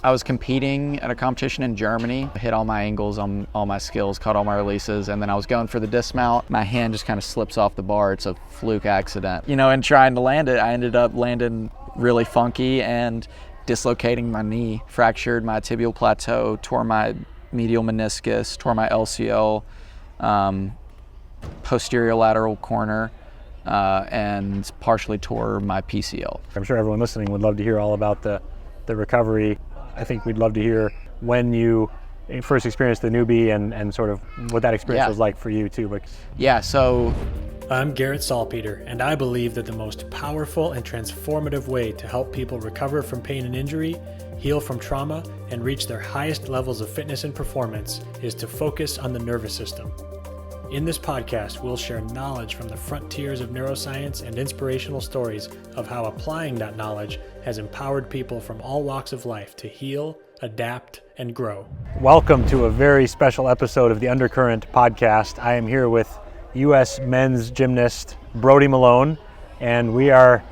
I was competing at a competition in Germany. I hit all my angles on all my skills, caught all my releases, and then I was going for the dismount. My hand just kind of slips off the bar. It's a fluke accident. And trying to land it, I ended up landing really funky and dislocating my knee, fractured my tibial plateau, tore my medial meniscus, tore my LCL, posterior lateral corner, and partially tore my PCL. I'm sure everyone listening would love to hear all about the recovery. I think we'd love to hear when you first experienced the Neubie and sort of what that experience was like for you too. Yeah, so I'm Garrett Salpeter, and I believe that the most powerful and transformative way to help people recover from pain and injury, heal from trauma, and reach their highest levels of fitness and performance is to focus on the nervous system. In this podcast, we'll share knowledge from the frontiers of neuroscience and inspirational stories of how applying that knowledge has empowered people from all walks of life to heal, adapt, and grow. Welcome to a very special episode of the Undercurrent podcast. I am here with U.S. men's gymnast Brody Malone, and we are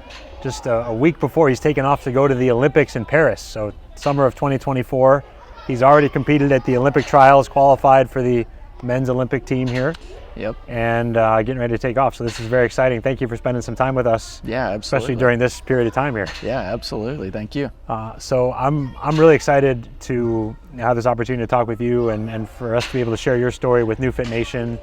just a week before he's taken off to go to the Olympics in Paris. So summer of 2024, he's already competed at the Olympic trials, qualified for the men's Olympic team here. Yep. And getting ready to take off. So this is very exciting. Thank you for spending some time with us. Yeah, absolutely. Especially during this period of time here. Yeah, absolutely. Thank you. So I'm really excited to have this opportunity to talk with you and for us to be able to share your story with NeuFit Nation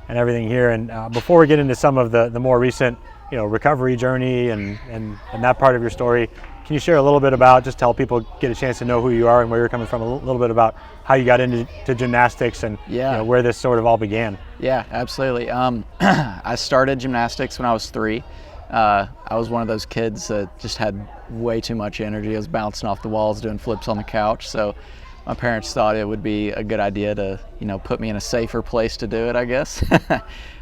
and everything here. And before we get into some of the more recent, recovery journey and that part of your story, can you share a little bit about, just to help people get a chance to know who you are and where you're coming from, a little bit about how you got into gymnastics and where this sort of all began? Yeah, absolutely. I started gymnastics when I was 3. I was one of those kids that just had way too much energy. I was bouncing off the walls, doing flips on the couch. So my parents thought it would be a good idea to, put me in a safer place to do it, I guess.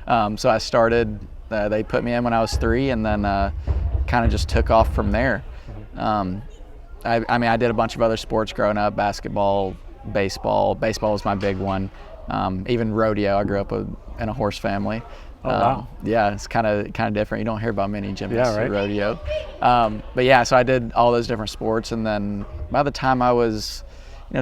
So I started, they put me in when I was 3 and then kind of just took off from there. I did a bunch of other sports growing up: basketball, baseball. Baseball was my big one. Even rodeo. I grew up in a horse family. Oh, wow. Yeah, it's kind of different. You don't hear about many gymnasts right. at rodeo. But yeah, so I did all those different sports, and then by the time I was,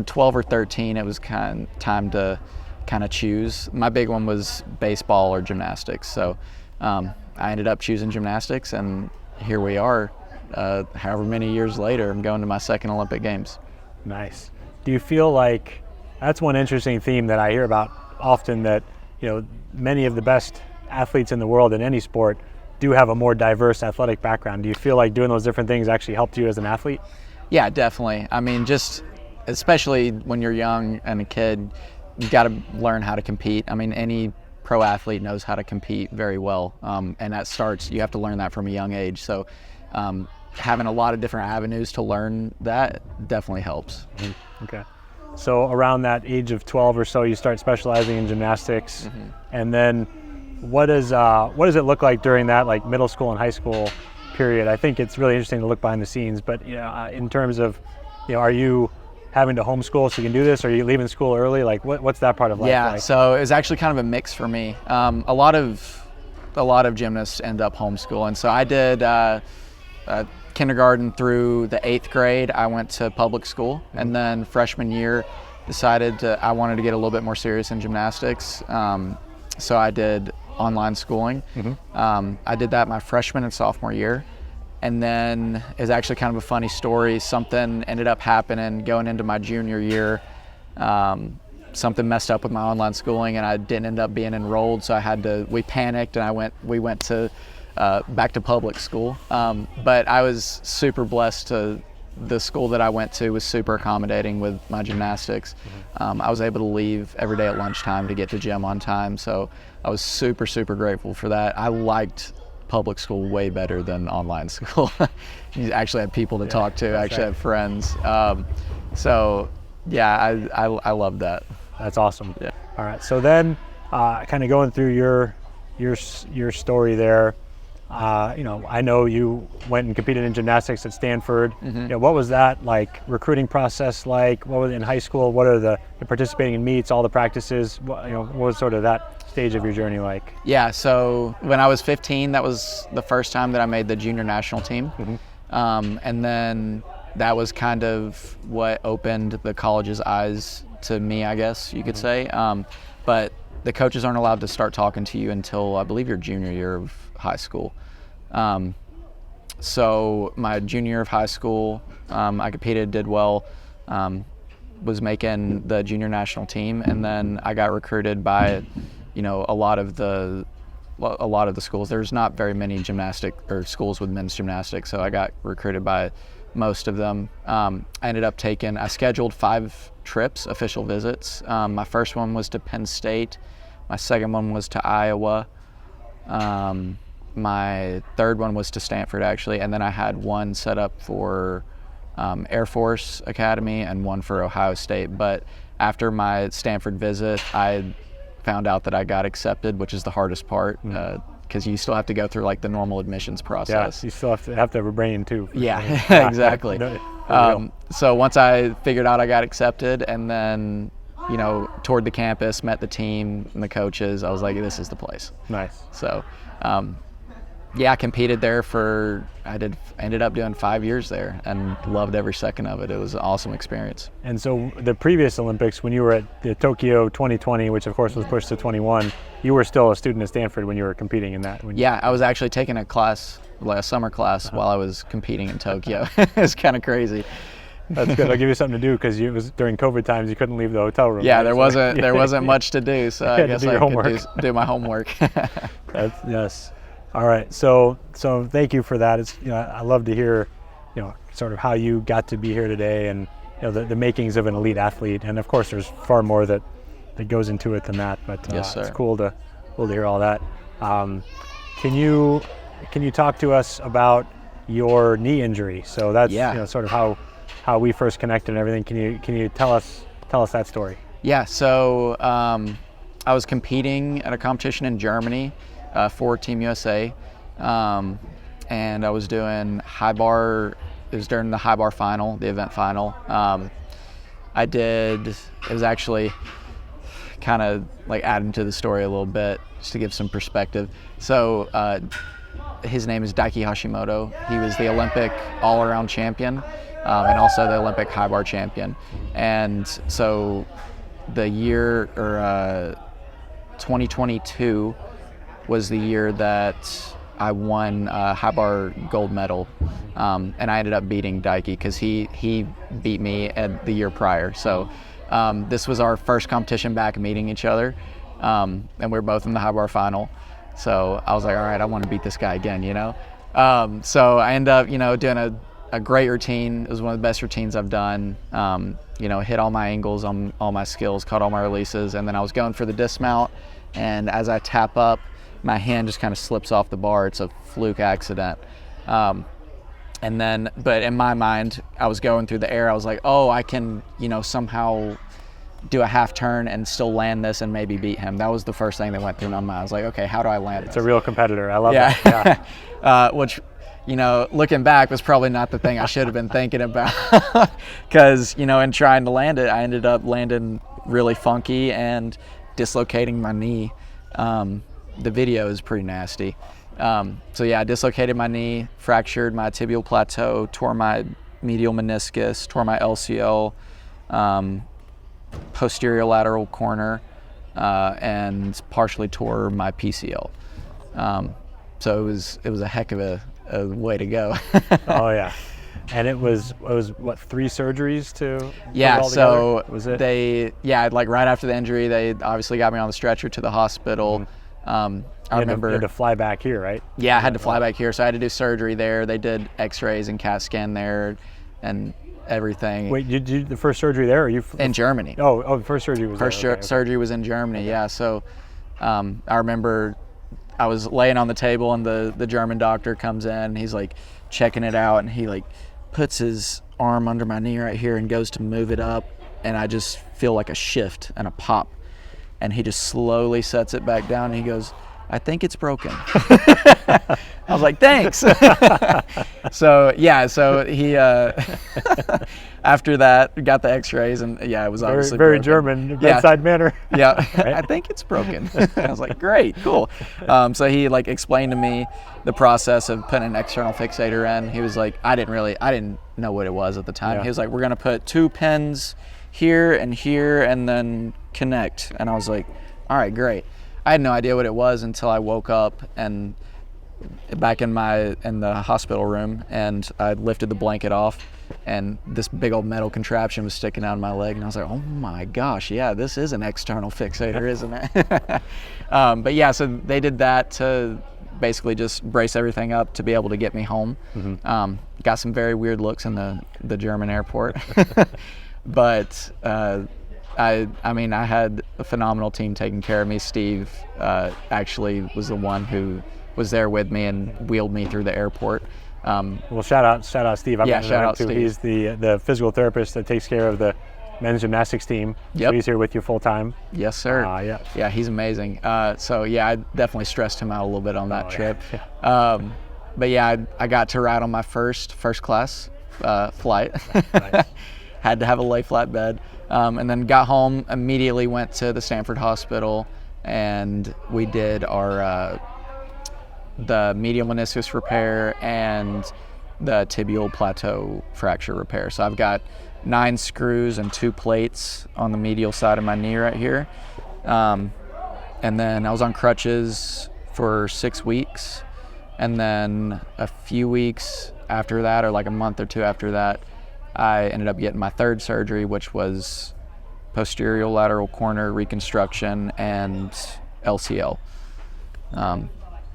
12 or 13, it was kind of time to kind of choose. My big one was baseball or gymnastics. So I ended up choosing gymnastics, and here we are. However many years later, I'm going to my second Olympic Games. Nice. Do you feel like that's one interesting theme that I hear about often, that many of the best athletes in the world in any sport do have a more diverse athletic background? Do you feel like doing those different things actually helped you as an athlete? Yeah, definitely. just especially when you're young and a kid, you got to learn how to compete. Any pro athlete knows how to compete very well, and that starts, you have to learn that from a young age. So having a lot of different avenues to learn that definitely helps. Okay. So around that age of 12 or so, you start specializing in gymnastics. And then what does it look like during that, like, middle school and high school period? I think it's really interesting to look behind the scenes, but in terms of, are you having to homeschool so you can do this, or are you leaving school early? Like, what's that part of life like? So it was actually kind of a mix for me. A lot of gymnasts end up homeschooling. So I did kindergarten through the 8th grade. I went to public school, and then freshman year decided I wanted to get a little bit more serious in gymnastics. So I did online schooling. I did that my freshman and sophomore year. And then it was actually kind of a funny story. Something ended up happening going into my junior year. Something messed up with my online schooling, and I didn't end up being enrolled. So we panicked, and we went to back to public school. But I was super blessed. The school that I went to was super accommodating with my gymnastics. I was able to leave every day at lunchtime to get to gym on time. So I was super, super grateful for that. I liked public school way better than online school. You actually had people to talk to, actually had friends. So yeah, I love that. That's awesome. Yeah. All right. So then kind of going through your story there, I know you went and competed in gymnastics at Stanford. What was that like recruiting process like? What was in high school? What are the participating in meets, all the practices? What was sort of that stage of your journey like? Yeah, so when I was 15, that was the first time that I made the junior national team. And then that was kind of what opened the college's eyes to me, I guess you could say. But the coaches aren't allowed to start talking to you until, I believe, your junior year of high school. So my junior year of high school, I competed, did well, was making the junior national team, and then I got recruited by, a lot of the schools. There's not very many gymnastic or schools with men's gymnastics, so I got recruited by most of them. I scheduled 5 trips, official visits. My first one was to Penn State. My second one was to Iowa. My third one was to Stanford, actually, and then I had one set up for Air Force Academy and one for Ohio State. But after my Stanford visit, I found out that I got accepted, which is the hardest part, because you still have to go through like the normal admissions process. Yeah, you still have to have a brain too. Yeah, exactly. So once I figured out I got accepted, and then toured the campus, met the team and the coaches, I was like, this is the place. Nice. So I competed there ended up doing 5 years there and loved every second of it. It was an awesome experience. And so the previous Olympics, when you were at the Tokyo 2020, which of course was pushed to 21, you were still a student at Stanford when you were competing in that. I was actually taking a summer class while I was competing in Tokyo. It's kind of crazy. That's good. I'll give you something to do, because it was during COVID times. You couldn't leave the hotel room. Yeah, right? there wasn't much to do, so I guess I could do my homework. Yes. All right. So thank you for that. It's I love to hear sort of how you got to be here today, and the makings of an elite athlete. And of course, there's far more that goes into it than that. But yes, sir. It's cool to hear all that. Can you talk to us about your knee injury? So that's sort of how we first connected and everything. Can you tell us that story? Yeah. So I was competing at a competition in Germany for Team USA, and I was doing high bar. It was during the high bar final, the event final. It was actually kind of like adding to the story a little bit, just to give some perspective. So his name is Daiki Hashimoto. He was the Olympic all-around champion, and also the Olympic high bar champion. And so the year, 2022 was the year that I won high bar gold medal, and I ended up beating Daiki because he beat me at the year prior. So this was our first competition back meeting each other, and we were both in the high bar final. So I was like, all right, I want to beat this guy again, So I ended up, doing a great routine. It was one of the best routines I've done. Hit all my angles on all my skills, caught all my releases, and then I was going for the dismount, and as I tap up, my hand just kind of slips off the bar. It's a fluke accident. But in my mind, I was going through the air. I was like, oh, I can, somehow do a half turn and still land this and maybe beat him. That was the first thing that went through my mind. I was like, okay, how do I land this? It's a real competitor. I love that. Yeah. Which, looking back, was probably not the thing I should have been thinking about, because, in trying to land it, I ended up landing really funky and dislocating my knee. The video is pretty nasty. I dislocated my knee, fractured my tibial plateau, tore my medial meniscus, tore my LCL, posterior lateral corner, and partially tore my PCL. So it was a heck of a way to go. Oh yeah. And it was what, 3 surgeries to put it all together? So was it? Like right after the injury, they obviously got me on the stretcher to the hospital. I remember you had to fly back here, right? Yeah, I had to fly back here, so I had to do surgery there. They did X-rays and CAT scan there, and everything. Wait, you did the first surgery there, or you? In Germany. Oh, the first surgery was first there. Okay, surgery was in Germany. Yeah, so I remember I was laying on the table, and the German doctor comes in. He's like checking it out, and he like puts his arm under my knee right here and goes to move it up, and I just feel like a shift and a pop, and he just slowly sets it back down, and he goes, I think it's broken. I was like, thanks. So he after that got the x-rays, and it was obviously very broken. German bedside manner. Yeah. Right? I think it's broken. I was like, great, cool. So he explained to me the process of putting an external fixator in. He was like, I didn't know what it was at the time. Yeah. He was like, we're gonna put 2 pins here, and then connect. And I was like, all right, great. I had no idea what it was until I woke up and back in the hospital room, and I lifted the blanket off, and this big old metal contraption was sticking out of my leg, and I was like, oh my gosh, yeah, this is an external fixator, isn't it? But yeah, so they did that to basically just brace everything up to be able to get me home. Got some very weird looks in the German airport. But I had a phenomenal team taking care of me. Steve actually was the one who was there with me and wheeled me through the airport. Well, shout out Steve. Shout out too. Steve. He's the physical therapist that takes care of the men's gymnastics team. Yep. So he's here with you full time. Yes, sir. Yeah, he's amazing. So I definitely stressed him out a little bit on that trip. Yeah. But yeah, I got to ride on my first class flight. Nice. Had to have a lay flat bed, and then got home, immediately went to the Stanford Hospital, and we did our the medial meniscus repair and the tibial plateau fracture repair. So I've got 9 screws and 2 plates on the medial side of my knee right here. And then I was on crutches for 6 weeks. And then a few weeks after that, or a month or 2 after that, I ended up getting my 3rd surgery, which was posterior lateral corner reconstruction and LCL.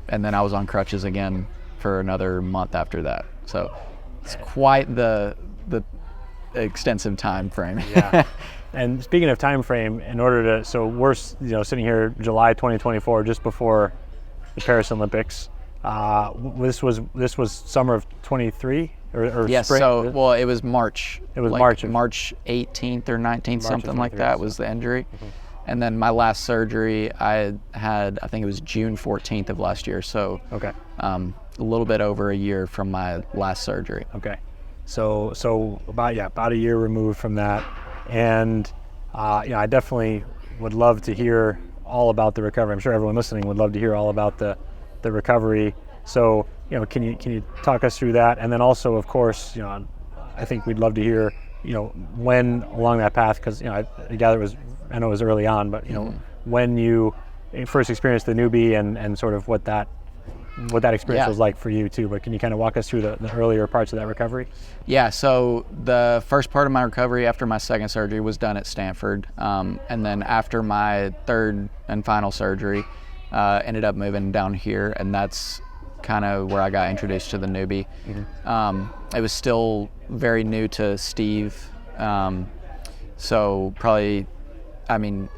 And then I was on crutches again for another month after that. So it's quite the extensive time frame. Yeah. And speaking of time frame, so we're sitting here July 2024, just before the Paris Olympics. This was summer of 23 or yes, spring? So it was March. It was March 18th or 19th, something like that was the injury. Mm-hmm. And then my last surgery I had, I think it was June 14th of last year. So okay. A little bit over a year from my last surgery. Okay. So about a year removed from that, and I definitely would love to hear all about the recovery. I'm sure everyone listening would love to hear all about the recovery. So can you talk us through that, and then also, of course, I think we'd love to hear when along that path, because I gather I know it was early on, but when you first experienced the Neubie and sort of what that experience was like for you too. But can you kind of walk us through the earlier parts of that recovery? Yeah, so the first part of my recovery after my 2nd surgery was done at Stanford. And then after my 3rd and final surgery, ended up moving down here, and that's kind of where I got introduced to the Neubie. Mm-hmm. It was still very new to Steve. So probably, and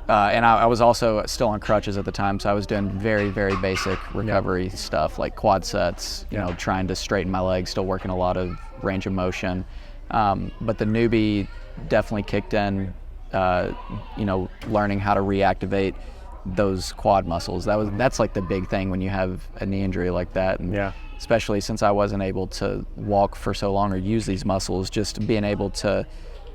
I was also still on crutches at the time, so I was doing very, very basic recovery stuff like quad sets, trying to straighten my legs, still working a lot of range of motion. But the Neubie definitely kicked in, learning how to reactivate those quad muscles. That's like the big thing when you have a knee injury like that. And especially since I wasn't able to walk for so long or use these muscles, just being able to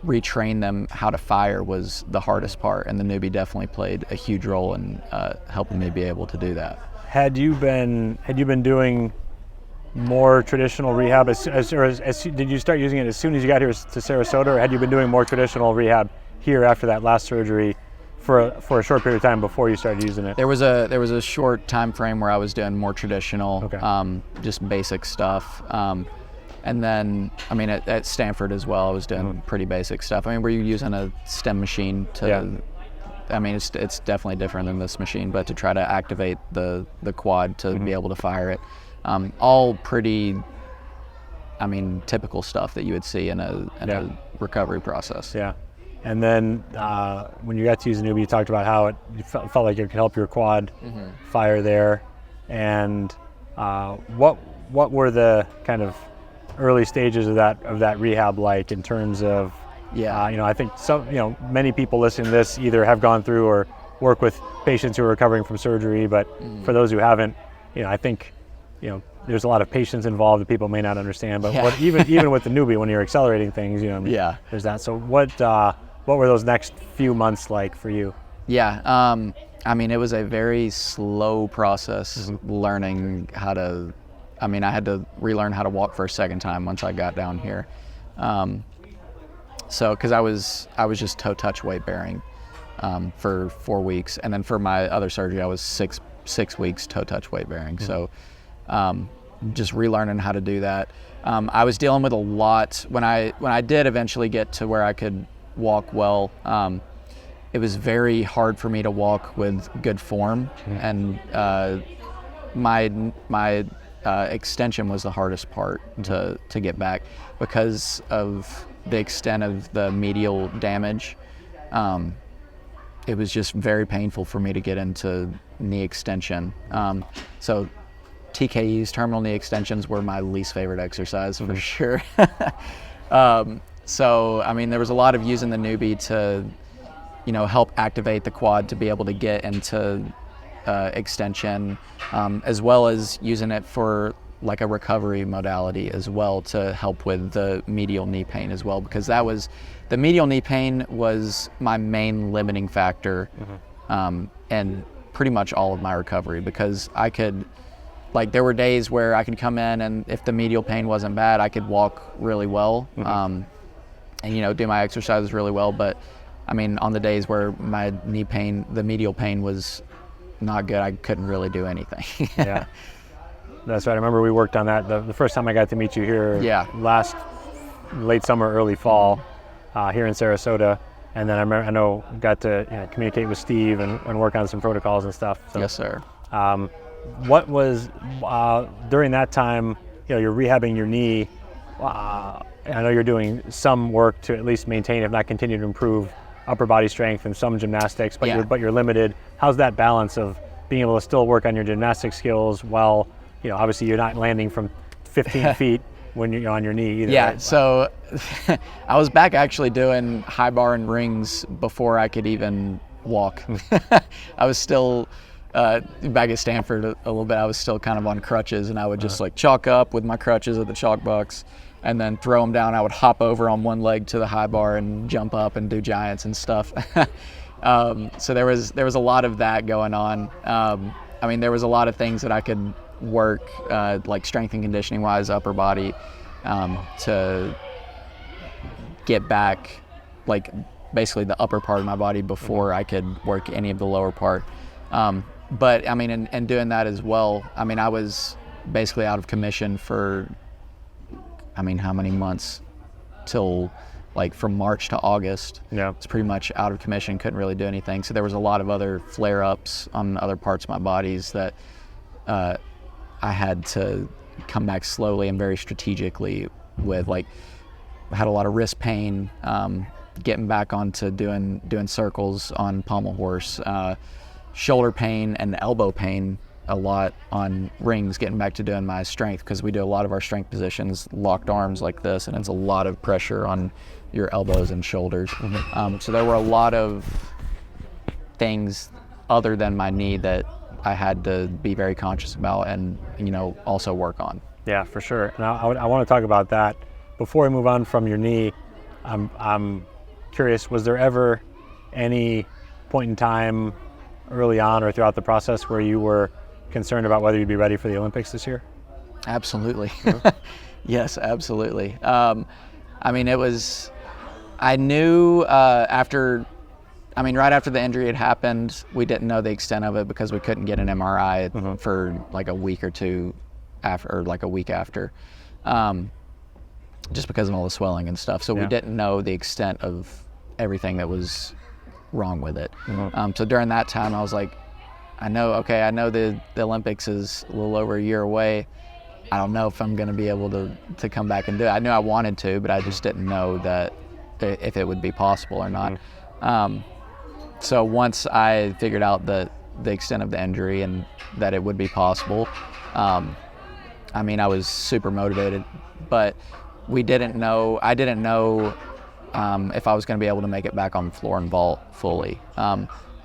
retrain them how to fire was the hardest part, and the Neubie definitely played a huge role in helping me be able to do that. Had you been doing more traditional rehab did you start using it as soon as you got here to Sarasota, or had you been doing more traditional rehab here after that last surgery for a short period of time before you started using it? There was a short time frame where I was doing more traditional, just basic stuff. And then, at Stanford as well, I was doing pretty basic stuff. We're using a stem machine to, it's definitely different than this machine, but to try to activate the quad to be able to fire it. All pretty, typical stuff that you would see in a recovery process. Yeah. And then when you got to use the Neubie, you talked about how you felt like it could help your quad fire there. And what were the kind of early stages of that rehab like, in terms of I think many people listening to this either have gone through or work with patients who are recovering from surgery, but for those who haven't, I think, there's a lot of patience involved that people may not understand. But even with the Neubie, when you're accelerating things, there's that. So what were those next few months like for you? Yeah, it was a very slow process learning how to. I had to relearn how to walk for a second time once I got down here. So, because I was just toe touch weight bearing for 4 weeks, and then for my other surgery, I was six weeks toe touch weight bearing. So, just relearning how to do that. I was dealing with a lot when I did eventually get to where I could walk well. It was very hard for me to walk with good form, and my extension was the hardest part to get back because of the extent of the medial damage. It was just very painful for me to get into knee extension. So TKEs, terminal knee extensions, were my least favorite exercise for sure. So, there was a lot of using the Neubie to, help activate the quad to be able to get into extension, as well as using it for like a recovery modality as well to help with the medial knee pain as well, because the medial knee pain was my main limiting factor and pretty much all of my recovery, because there were days where I could come in and if the medial pain wasn't bad, I could walk really well and do my exercises really well. But on the days where my knee pain, the medial pain was not good, I couldn't really do anything. Yeah, that's right. I remember we worked on that the first time I got to meet you here. Last late summer, early fall, here in Sarasota, and then I know got to communicate with Steve and work on some protocols and stuff. So, yes, sir. What was during that time? You're rehabbing your knee. I know you're doing some work to at least maintain, if not continue to improve, upper body strength and some gymnastics, but you're limited. How's that balance of being able to still work on your gymnastic skills while obviously you're not landing from 15 feet when you're on your knee either? Yeah, right? So I was back actually doing high bar and rings before I could even walk. I was still back at Stanford a little bit. I was still kind of on crutches, and I would just chalk up with my crutches at the chalk box and then throw them down. I would hop over on one leg to the high bar and jump up and do giants and stuff. So there was a lot of that going on. There was a lot of things that I could work, like strength and conditioning wise, upper body, to get back, like basically the upper part of my body before I could work any of the lower part. But in doing that as well, I was basically out of commission for, how many months? Till from March to August. Yeah. It's pretty much out of commission, couldn't really do anything. So there was a lot of other flare-ups on other parts of my bodies that I had to come back slowly and very strategically with. I had a lot of wrist pain, getting back onto doing circles on pommel horse, shoulder pain and elbow pain a lot on rings, getting back to doing my strength, because we do a lot of our strength positions locked arms like this, and it's a lot of pressure on your elbows and shoulders. So there were a lot of things other than my knee that I had to be very conscious about and also work on. Yeah, for sure. And I want to talk about that. Before we move on from your knee, I'm curious, was there ever any point in time early on or throughout the process where you were concerned about whether you'd be ready for the Olympics this year? Absolutely. Yes, absolutely. It was, I knew right after the injury had happened, we didn't know the extent of it because we couldn't get an MRI for a week or two after, or a week after, just because of all the swelling and stuff. So we didn't know the extent of everything that was wrong with it. So during that time, I was like, I know the Olympics is a little over a year away. I don't know if I'm going to be able to come back and do it. I knew I wanted to, but I just didn't know that if it would be possible or not. So once I figured out the extent of the injury and that it would be possible, I was super motivated, but I didn't know if I was going to be able to make it back on the floor and vault fully.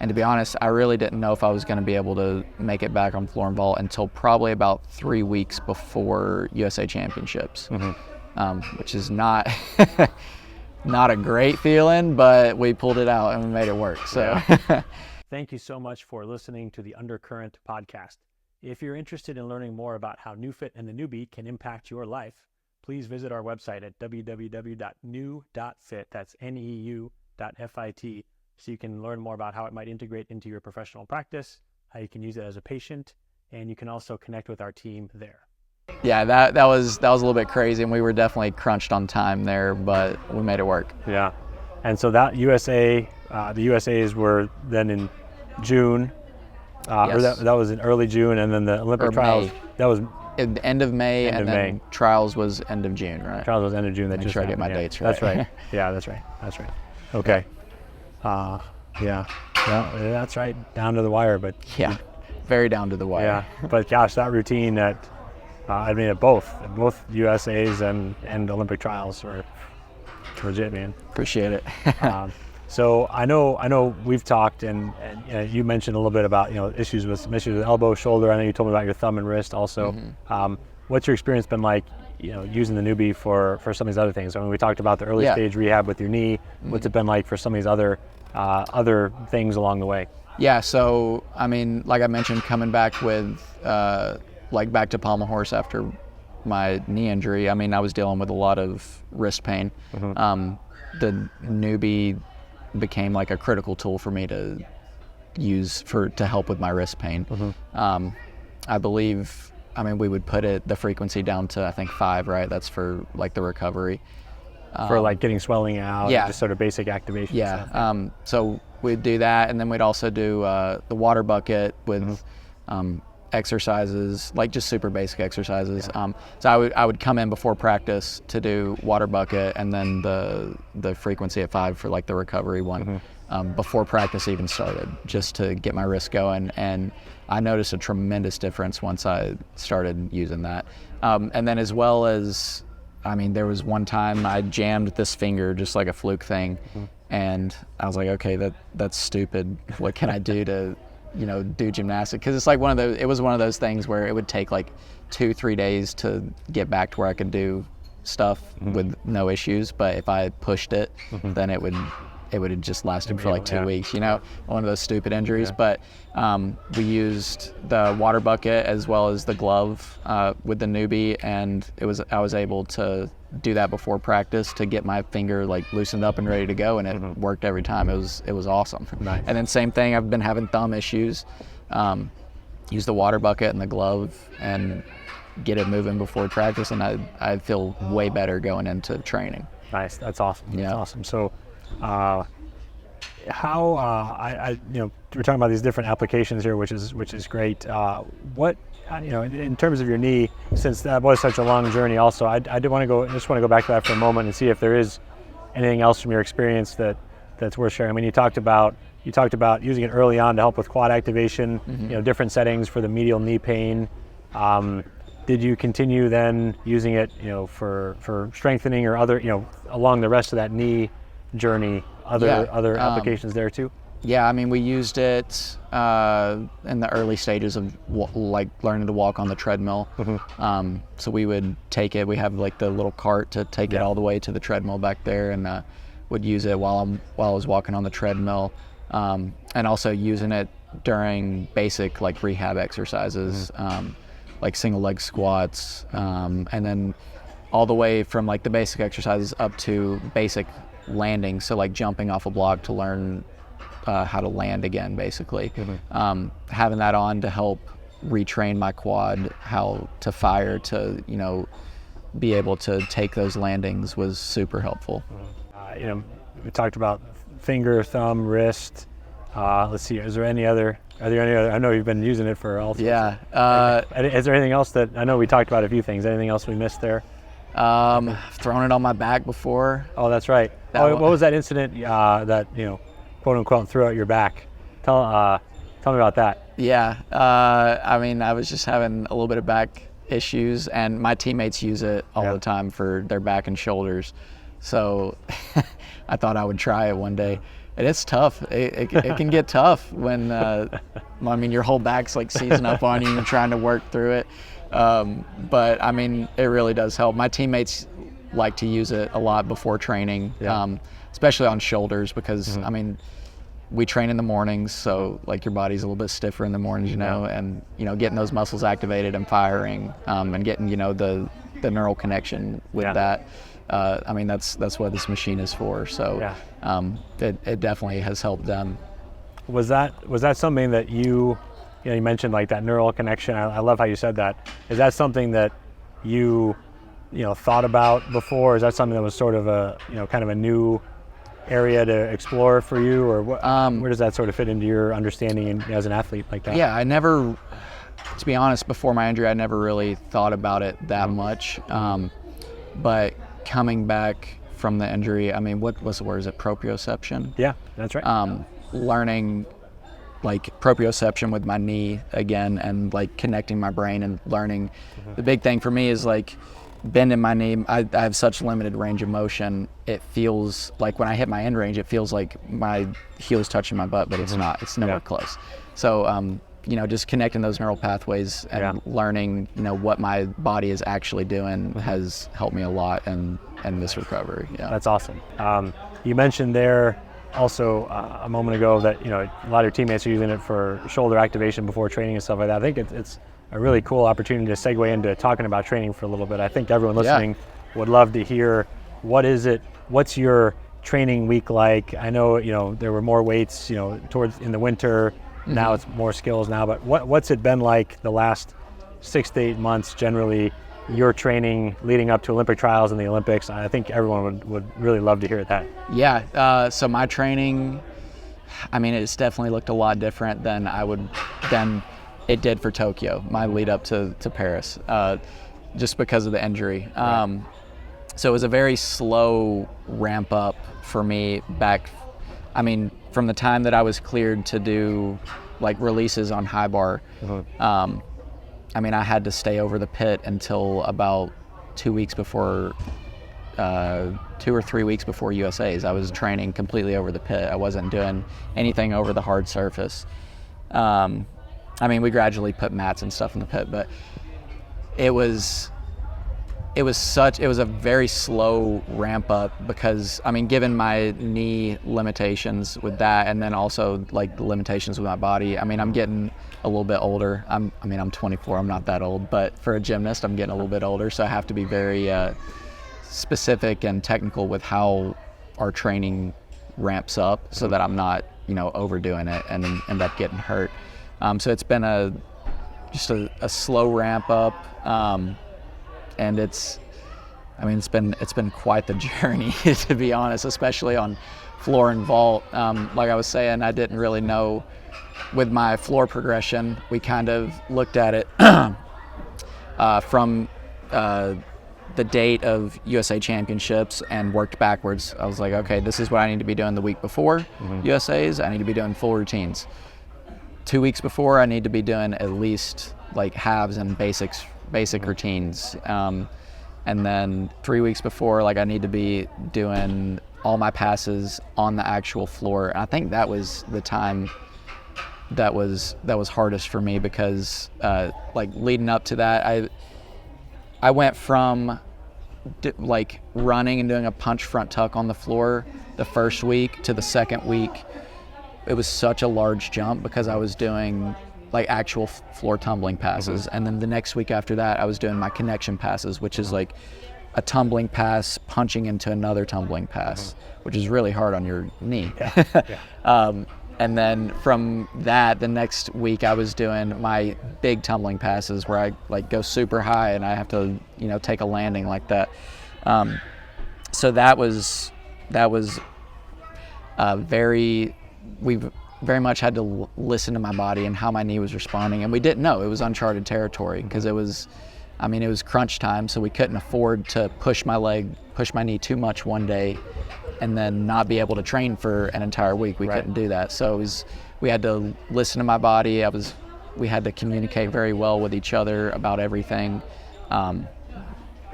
And to be honest, I really didn't know if I was going to be able to make it back on floor and vault until probably about 3 weeks before USA Championships, which is not not a great feeling, but we pulled it out and we made it work. So, Thank you so much for listening to the Undercurrent podcast. If you're interested in learning more about how NeuFit and the Neubie can impact your life, please visit our website at www.neu.fit. That's neu.fit. So you can learn more about how it might integrate into your professional practice, how you can use it as a patient, and you can also connect with our team there. Yeah, that was a little bit crazy, and we were definitely crunched on time there, but we made it work. Yeah, and so that USA, the USAs were then in June. Or that was in early June, and then the Olympic trials, May. that was At the end of May, and then trials was end of June, right? Trials was end of June. That Make just sure I get my happened, dates right. That's right. Yeah, that's right. Okay. Yeah, that's right. Down to the wire, but Yeah, very down to the wire. yeah. But gosh, that routine at both USAs and Olympic trials were legit, man. Appreciate it. So I know we've talked, and you mentioned a little bit about issues with elbow, shoulder. I know you told me about your thumb and wrist also. What's your experience been like, using the Neubie for some of these other things? I mean, we talked about the early stage rehab with your knee. What's it been like for some of these other things along the way? Yeah, so I mean, like I mentioned, coming back with back to Pommel Horse after my knee injury. I mean, I was dealing with a lot of wrist pain. The Neubie became like a critical tool for me to use to help with my wrist pain. I believe, we would put the frequency down to, I think, 5, right? That's for like the recovery. For like getting swelling out, yeah. Just sort of basic activation. Yeah, stuff. So we'd do that, and then we'd also do the water bucket with exercises, like just super basic exercises. So I would come in before practice to do water bucket, and then the frequency at 5 for like the recovery one before practice even started, just to get my wrist going. And I noticed a tremendous difference once I started using that. And then as well as, there was one time I jammed this finger, just like a fluke thing, and I was like, okay, that's stupid. What can I do to do gymnastics? Because it's like it was one of those things where it would take like 2-3 days to get back to where I could do stuff with no issues. But if I pushed it, then it would have just lasted for like 2 weeks, one of those stupid injuries. But we used the water bucket as well as the glove with the Neubie, and I was able to do that before practice to get my finger like loosened up and ready to go, and it worked every time. It was awesome. Nice. And then same thing, I've been having thumb issues. Use the water bucket and the glove and get it moving before practice, and I feel way better going into training. Nice. That's awesome. Yeah. That's awesome. So how we're talking about these different applications here, which is great. What in terms of your knee, since that was such a long journey, also I just want to go back to that for a moment and see if there is anything else from your experience that's worth sharing. I mean, you talked about using it early on to help with quad activation, different settings for the medial knee pain. Did you continue then using it, for strengthening or other, along the rest of that knee journey, other applications there too? Yeah, we used it in the early stages of like learning to walk on the treadmill. So we would take it. We have like the little cart to take it all the way to the treadmill back there, and would use it while I was walking on the treadmill, and also using it during basic like rehab exercises, like single leg squats, and then all the way from like the basic exercises up to basic landing. So like jumping off a block to learn how to land again, basically. Having that on to help retrain my quad, how to fire, to be able to take those landings was super helpful. We talked about finger, thumb, wrist. Let's see, are there any other? I know you've been using it for all sorts. Yeah. Is there anything else that, I know we talked about a few things, anything else we missed there? Thrown it on my back before. Oh, that's right. What was that incident that, quote unquote, threw out your back? Tell me about that. Yeah. I was just having a little bit of back issues, and my teammates use it all the time for their back and shoulders. So I thought I would try it one day. And it's tough. It can get tough when, I mean, your whole back's like seizing up on you and you're trying to work through it. But I mean, it really does help. My teammates like to use it a lot before training, especially on shoulders, because I mean, we train in the mornings, so like your body's a little bit stiffer in the mornings, you know, and getting those muscles activated and firing, and getting the neural connection with that. I mean, that's what this machine is for. So it definitely has helped them. Was that something that you mentioned, like that neural connection? I love how you said that. Is that something that you thought about before? Is that something that was sort of a kind of a new area to explore for you, or what, where does that sort of fit into your understanding as an athlete like that? Yeah, I never, to be honest, before my injury, I never really thought about it that much. But coming back from the injury, I mean, what was the word? Is it proprioception? Yeah, that's right. Learning like proprioception with my knee again, and like connecting my brain and learning. The big thing for me is like bending my knee. I have such limited range of motion. It feels like when I hit my end range, it feels like my heel is touching my butt, but it's not. It's nowhere close. So just connecting those neural pathways and learning what my body is actually doing has helped me a lot in this recovery. That's awesome. You mentioned there also a moment ago that a lot of your teammates are using it for shoulder activation before training and stuff like that. I think it's a really cool opportunity to segue into talking about training for a little bit. I think everyone listening would love to hear, what's your training week like? I know there were more weights towards in the winter. Now it's more skills now, but what's it been like the last 6 to 8 months generally, your training leading up to Olympic trials and the Olympics? I think everyone would really love to hear that. Yeah, so my training, I mean, it's definitely looked a lot different than it did for Tokyo, my lead up to Paris, just because of the injury. So it was a very slow ramp up for me back, I mean, from the time that I was cleared to do like releases on high bar. I mean, I had to stay over the pit until about 2 weeks before, 2 or 3 weeks before USA's. I was training completely over the pit. I wasn't doing anything over the hard surface. I mean, we gradually put mats and stuff in the pit, but it was a very slow ramp up because, I mean, given my knee limitations with that, and then also like the limitations with my body, I mean, I'm getting a little bit older. I'm 24, I'm not that old, but for a gymnast, I'm getting a little bit older, so I have to be very specific and technical with how our training ramps up so that I'm not, overdoing it and end up getting hurt. So it's been just a slow ramp up. And it's been quite the journey, to be honest, especially on floor and vault. Like I was saying, I didn't really know with my floor progression. We kind of looked at it from the date of USA Championships and worked backwards. I was like, okay, this is what I need to be doing the week before USA's. I need to be doing full routines. 2 weeks before, I need to be doing at least like halves and basic routines, and then 3 weeks before, like I need to be doing all my passes on the actual floor. And I think that was the time that was hardest for me because like leading up to that, I went from like running and doing a punch front tuck on the floor the first week to the second week. It was such a large jump because I was doing like actual floor tumbling passes. And then the next week after that, I was doing my connection passes, which is like a tumbling pass punching into another tumbling pass, which is really hard on your knee. And then from that, the next week I was doing my big tumbling passes where I like go super high and I have to, take a landing like that. So that was we very much had to listen to my body and how my knee was responding, and we didn't know. It was uncharted territory because it was crunch time, so we couldn't afford to push my knee too much one day and then not be able to train for an entire week. We couldn't do that. So we had to listen to my body. We had to communicate very well with each other about everything,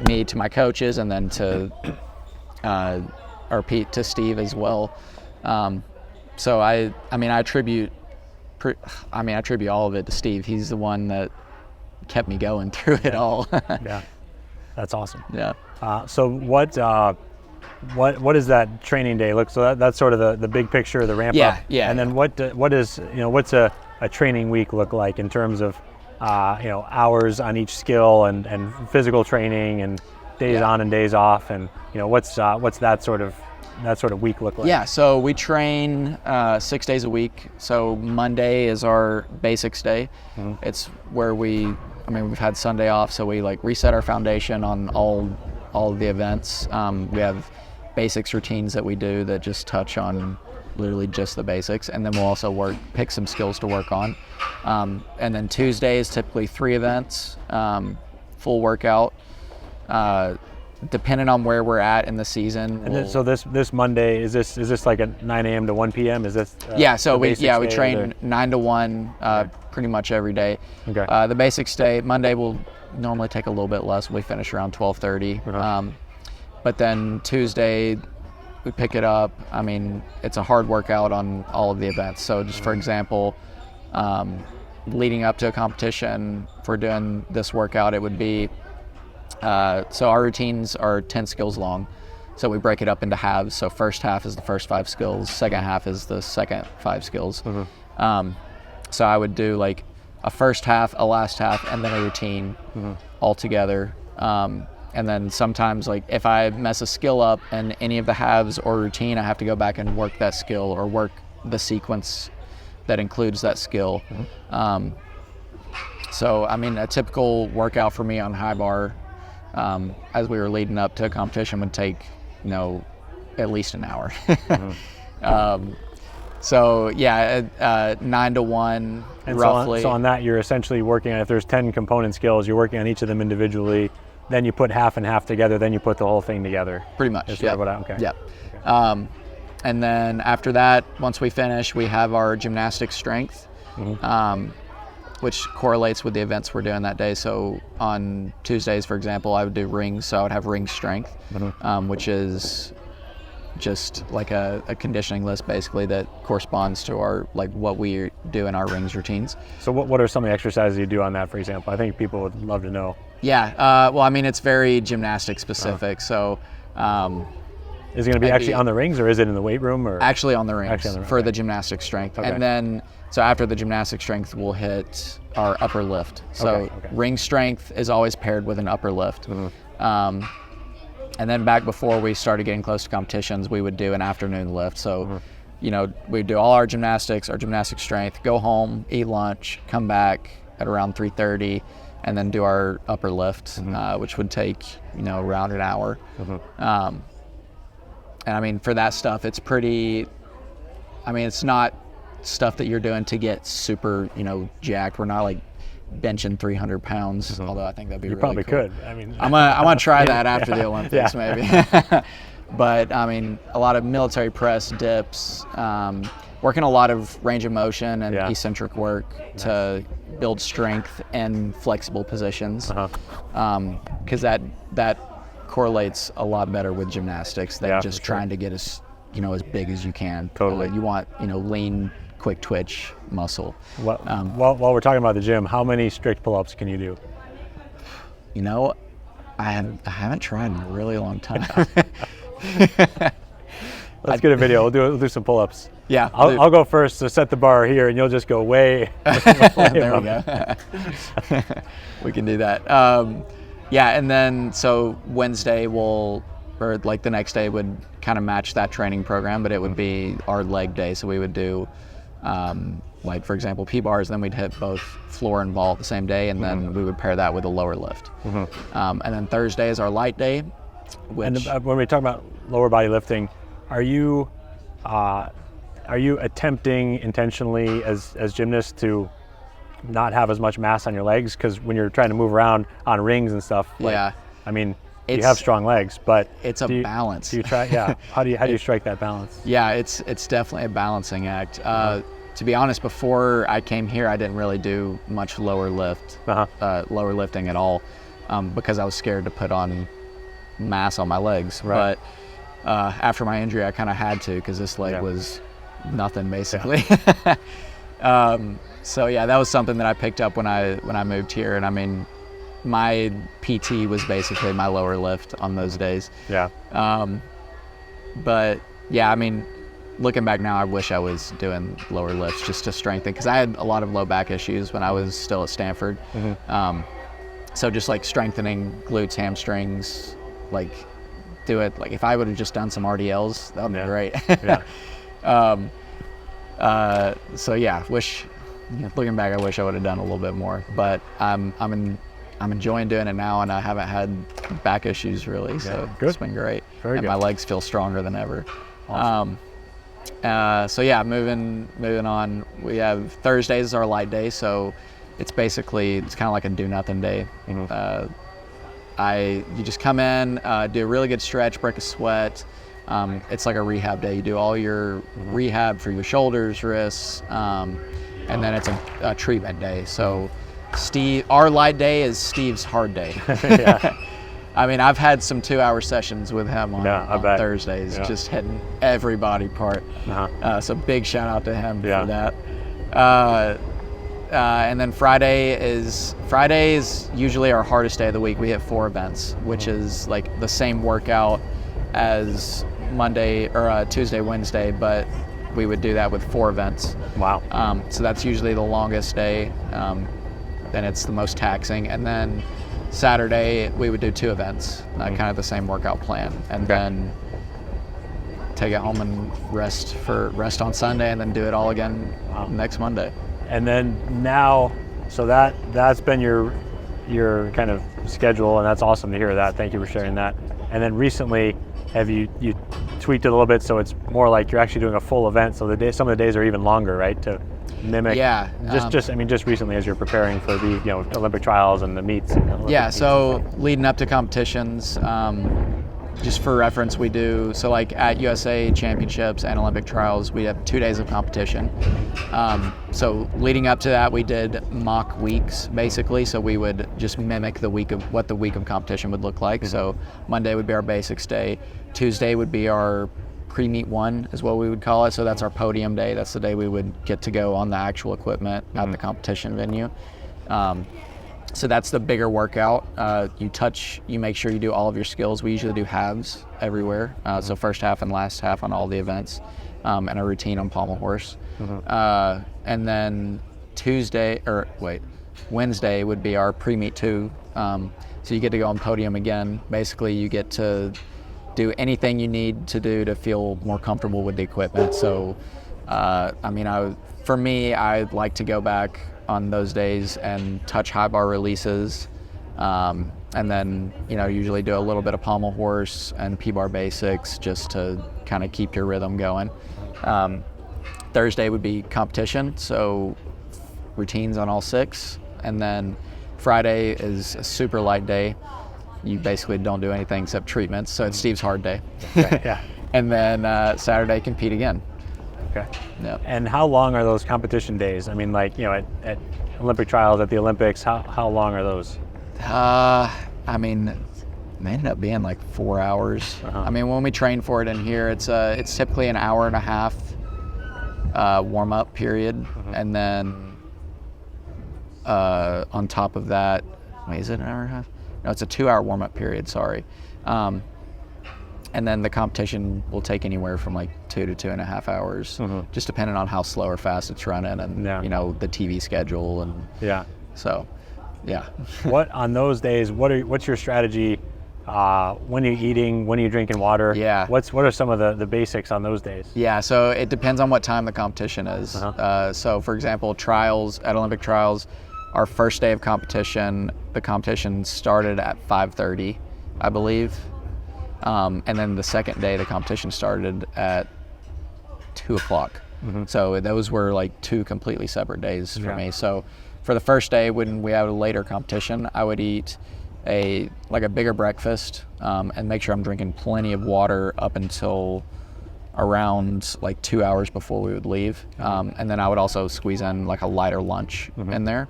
me to my coaches and then to or Pete to Steve as well. So I attribute all of it to Steve. He's the one that kept me going through it all. Yeah, that's awesome. Yeah. So what does that training day look? So that's sort of the big picture, the ramp up. Yeah. And then what's a training week look like in terms of hours on each skill and physical training and days on and days off, and what's that sort of week look like? Yeah, so we train 6 days a week. So Monday is our basics day. It's where we've had Sunday off, so we like reset our foundation on all of the events. We have basics routines that we do that just touch on literally just the basics, and then we'll also pick some skills to work on. And then Tuesday is typically 3 events, full workout, depending on where we're at in the season. And then, so this Monday, is this like a 9 a.m. to 1 p.m.? Is this we train 9 to 1 pretty much every day. Okay. The basics day, Monday will normally take a little bit less. We finish around 12:30. But then Tuesday we pick it up. It's a hard workout on all of the events. So just for example, leading up to a competition, if we're doing this workout, it would be so our routines are 10 skills long. So we break it up into halves. So first half is the first 5 skills, second half is the second 5 skills. So I would do like a first half, a last half, and then a routine all together. And then sometimes, like if I mess a skill up in any of the halves or routine, I have to go back and work that skill or work the sequence that includes that skill. So a typical workout for me on high bar, as we were leading up to a competition, would take at least an hour. So yeah, 9 to 1 and roughly. So on that, you're essentially working on, if there's 10 component skills, you're working on each of them individually, then you put half and half together, then you put the whole thing together. Pretty much, okay. Yeah. Okay. And then after that, once we finish, we have our gymnastic strength, which correlates with the events we're doing that day. So on Tuesdays, for example, I would do rings, so I would have ring strength, which is just like a conditioning list basically that corresponds to our what we do in our rings routines. So what are some of the exercises you do on that, for example? I think people would love to know. Yeah, it's very gymnastic specific. So is it going to be actually on the rings, or is it in the weight room? Or actually on the rings for okay. the gymnastic strength. Okay. And then so after the gymnastic strength, we'll hit our upper lift. So ring strength is always paired with an upper lift. And then back before we started getting close to competitions, we would do an afternoon lift. So, we'd do all our gymnastics, our gymnastic strength, go home, eat lunch, come back at around 3:30, and then do our upper lift, which would take, around an hour. And for that stuff, it's pretty, it's not stuff that you're doing to get super, jacked. We're not like benching 300 pounds, although I think that'd be you really probably cool. Could. I'm gonna try that after the Olympics, maybe. But a lot of military press, dips, working a lot of range of motion and eccentric work to build strength in flexible positions, because that correlates a lot better with gymnastics than just trying to get as big as you can. Totally. You want lean, quick twitch muscle. While we're talking about the gym, how many strict pull-ups can you do? I haven't tried in a really long time. Let's get a video. We'll do some pull-ups. Yeah. I'll go first to set the bar here, and you'll just go way. There we go. We can do that. And then so Wednesday the next day would kind of match that training program, but it would be our leg day. So we would do, for example, P-bars, then we'd hit both floor and ball the same day, and then we would pair that with a lower lift. And then Thursday is our light day. And when we talk about lower body lifting, are you attempting intentionally as gymnasts to not have as much mass on your legs? Because when you're trying to move around on rings and stuff, you have strong legs, but it's a balance. Do you try? Yeah. How do you strike that balance? Yeah, it's definitely a balancing act. To be honest, before I came here, I didn't really do much lower lifting at all, because I was scared to put on mass on my legs. Right. after my injury, I kind of had to, because this leg was nothing basically. So yeah, that was something that I picked up when I moved here, and I mean, my PT was basically my lower lift on those days. Yeah. But yeah, I mean, looking back now, I wish I was doing lower lifts just to strengthen, because I had a lot of low back issues when I was still at Stanford. So just like strengthening glutes, hamstrings, like do it. Like if I would have just done some RDLs, that would be great. So yeah, looking back, I wish I would have done a little bit more, but I'm enjoying doing it now, and I haven't had back issues really, so it's been great. Very good. My legs feel stronger than ever. Awesome. So yeah, moving on. We have Thursdays is our light day, so it's kind of like a do nothing day. You just come in, do a really good stretch, break a sweat. It's like a rehab day. You do all your rehab for your shoulders, wrists, and then it's a treatment day. So our light day is Steve's hard day. I mean, I've had some 2-hour sessions with him on Thursdays, just hitting every body part. So big shout out to him for that. And then Friday is usually our hardest day of the week. We hit 4 events, which is like the same workout as Monday or Tuesday, Wednesday, but we would do that with 4 events. Wow. So that's usually the longest day. Then it's the most taxing. And then Saturday we would do 2 events, kind of the same workout plan, and then take it home and rest on Sunday, and then do it all again next Monday. And then now, so that's been your kind of schedule, and that's awesome to hear that. Thank you for sharing that. And then recently, have you tweaked it a little bit so it's more like you're actually doing a full event, so some of the days are even longer, right? To mimic. Yeah. Just recently, as you're preparing for the Olympic trials and the meets. So leading up to competitions, just for reference, we do, so like at USA Championships and Olympic trials, we have 2 days of competition. So leading up to that, we did mock weeks basically. So we would just mimic what the week of competition would look like. So Monday would be our basics day. Tuesday would be our pre-meet 1 is what we would call it. So that's our podium day. That's the day we would get to go on the actual equipment at the competition venue. So that's the bigger workout. You make sure you do all of your skills. We usually do halves everywhere. So first half and last half on all the events, and a routine on pommel horse. And then Wednesday would be our pre-meet 2. So you get to go on podium again. Basically, you get to do anything you need to do to feel more comfortable with the equipment. So, for me, I'd like to go back on those days and touch high bar releases, and then usually do a little bit of pommel horse and P-bar basics just to kind of keep your rhythm going. Thursday would be competition, so routines on all 6, and then Friday is a super light day. You basically don't do anything except treatments, so it's Steve's hard day. And then Saturday, compete again. Okay. Yeah. And how long are those competition days? I mean, like, at Olympic trials, at the Olympics, how long are those? They ended up being like 4 hours. I mean, when we train for it in here, it's typically an hour and a half warm-up period, and then on top of that, is it an hour and a half? No, it's a 2-hour warm-up period, sorry. And then the competition will take anywhere from like 2 to 2.5 hours, just depending on how slow or fast it's running, and the TV schedule, and so, yeah. What on those days? What's your strategy? When are you eating? When are you drinking water? Yeah. What are some of the basics on those days? Yeah. So it depends on what time the competition is. So for example, Olympic trials, our first day of competition, the competition started at 5:30, I believe. And then the second day, the competition started at 2 o'clock. So those were like 2 completely separate days for me. So for the first day, when we have a later competition, I would eat a bigger breakfast, and make sure I'm drinking plenty of water up until around like 2 hours before we would leave. And then I would also squeeze in like a lighter lunch in there.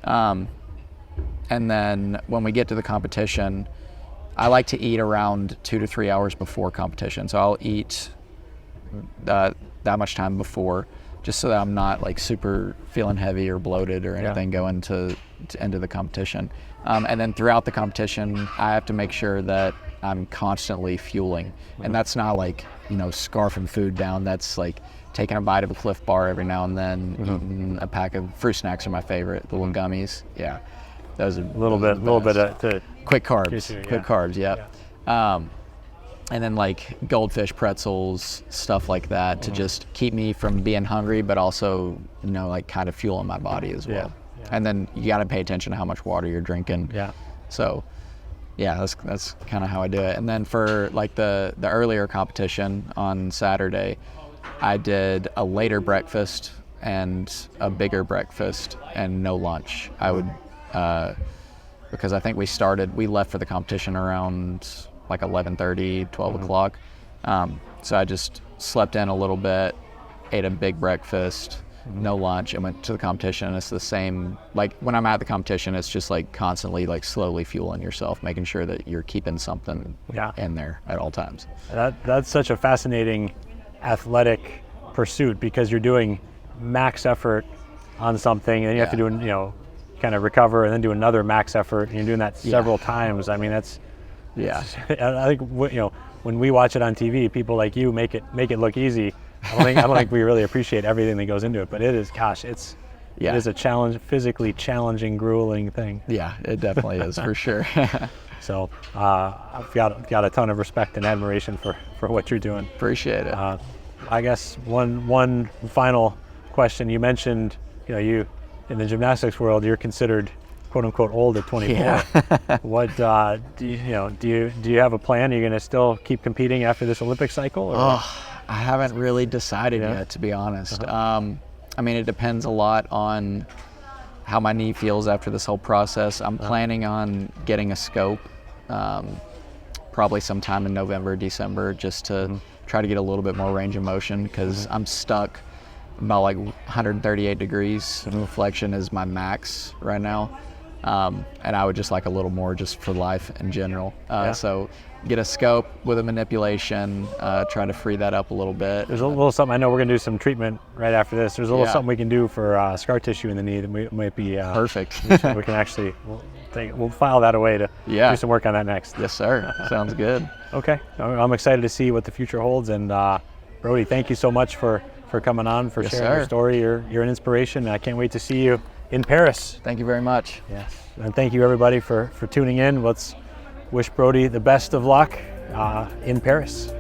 And then when we get to the competition, I like to eat around 2 to 3 hours before competition. So I'll eat that much time before, just so that I'm not like super feeling heavy or bloated or anything going to into the competition. And then throughout the competition, I have to make sure that I'm constantly fueling. And that's not like, scarfing food down. That's like taking a bite of a Cliff Bar every now and then, eating a pack of fruit snacks are my favorite, the little gummies. Yeah. Those are a little bit to quick carbs. Yeah. And then like goldfish pretzels, stuff like that to just keep me from being hungry, but also, like kind of fueling my body as well. Yeah. And then you got to pay attention to how much water you're drinking. Yeah. So yeah, that's kind of how I do it. And then for like the earlier competition on Saturday, I did a later breakfast and a bigger breakfast and no lunch. I would, because I think we left for the competition around like 11:30, 12 o'clock. So I just slept in a little bit, ate a big breakfast, no lunch, and went to the competition. And it's the same, like when I'm at the competition, it's just like constantly like slowly fueling yourself, making sure that you're keeping something in there at all times. That's such a fascinating athletic pursuit, because you're doing max effort on something, and then you have to do, kind of recover and then do another max effort, and you're doing that several times. I mean, that's, I think, when we watch it on TV, people like you make it look easy. I don't think we really appreciate everything that goes into it, but it is, it is a challenge, physically challenging, grueling thing. Yeah, it definitely is for sure. So I've got a ton of respect and admiration for what you're doing. Appreciate it. I guess one final question. You mentioned, you in the gymnastics world, you're considered quote unquote old at 24. Yeah. What do you have a plan? Are you going to still keep competing after this Olympic cycle? Or? I haven't really decided yet, to be honest. I mean, it depends a lot on how my knee feels after this whole process. I'm planning on getting a scope, probably sometime in November, December, just to try to get a little bit more range of motion, because I'm stuck about like 138 degrees. Flexion is my max right now. And I would just like a little more just for life in general. So get a scope with a manipulation, try to free that up a little bit. There's a little something, I know we're going to do some treatment right after this. There's a little something we can do for scar tissue in the knee that might be perfect. We can actually, we'll file that away to do some work on that next. Yes, sir. Sounds good. Okay. I'm excited to see what the future holds. And Brody, thank you so much for coming on, for sharing your story. You're an inspiration. I can't wait to see you in Paris. Thank you very much. Yes. And thank you everybody for tuning in. Let's wish Brody the best of luck in Paris.